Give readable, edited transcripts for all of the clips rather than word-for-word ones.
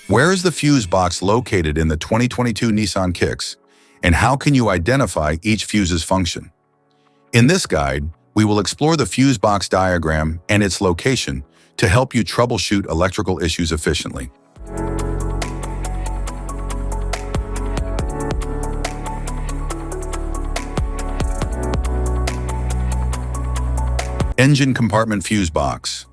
Where is the fuse box located in the 2022 Nissan Kicks, and how can you identify each fuse's function? In this guide, we will explore the fuse box diagram and its location to help you troubleshoot electrical issues efficiently. Engine compartment fuse box.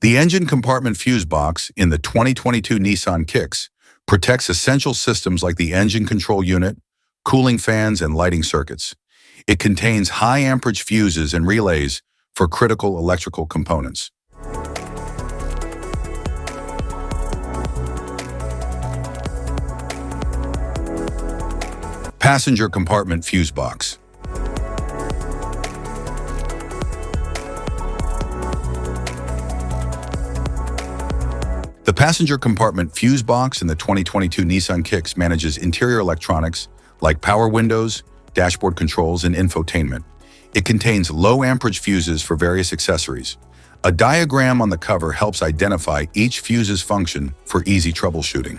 The engine compartment fuse box in the 2022 Nissan Kicks protects essential systems like the engine control unit, cooling fans, and lighting circuits. It contains high amperage fuses and relays for critical electrical components. Passenger compartment fuse box. The passenger compartment fuse box in the 2022 Nissan Kicks manages interior electronics like power windows, dashboard controls, and infotainment. It contains low amperage fuses for various accessories. A diagram on the cover helps identify each fuse's function for easy troubleshooting.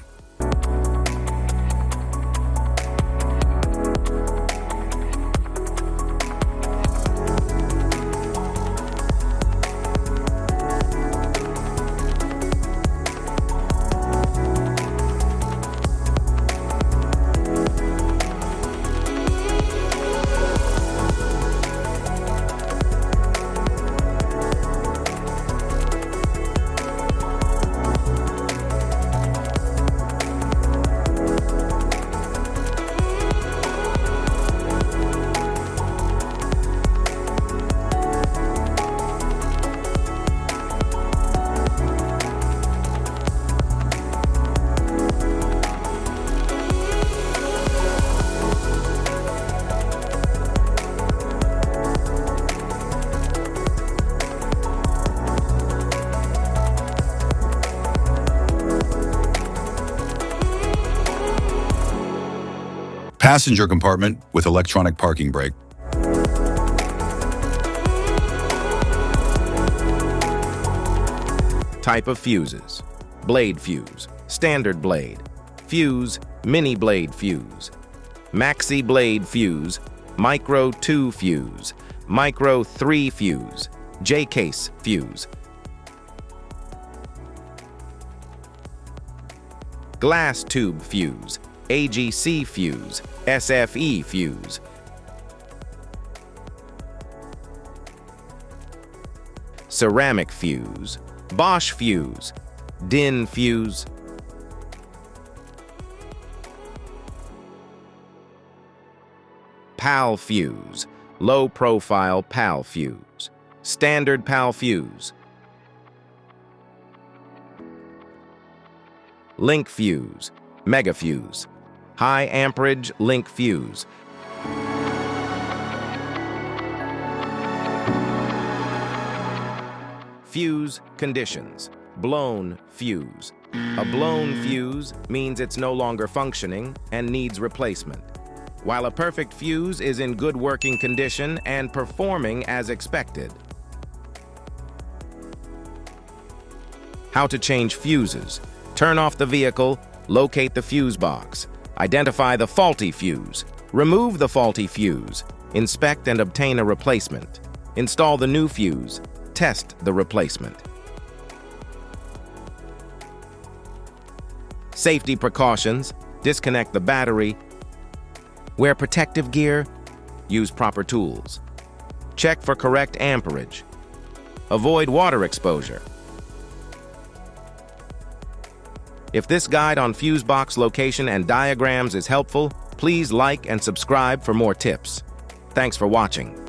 Passenger compartment with electronic parking brake. Type of fuses: blade fuse, standard blade, fuse, mini blade fuse, maxi blade fuse, micro 2 fuse, micro 3 fuse, J-case fuse. Glass tube fuse, AGC fuse, SFE fuse. Ceramic fuse, Bosch fuse, DIN fuse. PAL fuse, low profile PAL fuse, standard PAL fuse. Link fuse, mega fuse, high amperage link fuse. Fuse conditions: blown fuse. A blown fuse means it's no longer functioning and needs replacement, while a perfect fuse is in good working condition and performing as expected. How to change fuses: turn off the vehicle, locate the fuse box, identify the faulty fuse, remove the faulty fuse, inspect and obtain a replacement, install the new fuse, test the replacement. Safety precautions: disconnect the battery, wear protective gear, use proper tools, check for correct amperage, avoid water exposure. If this guide on fuse box location and diagrams is helpful, please like and subscribe for more tips. Thanks for watching.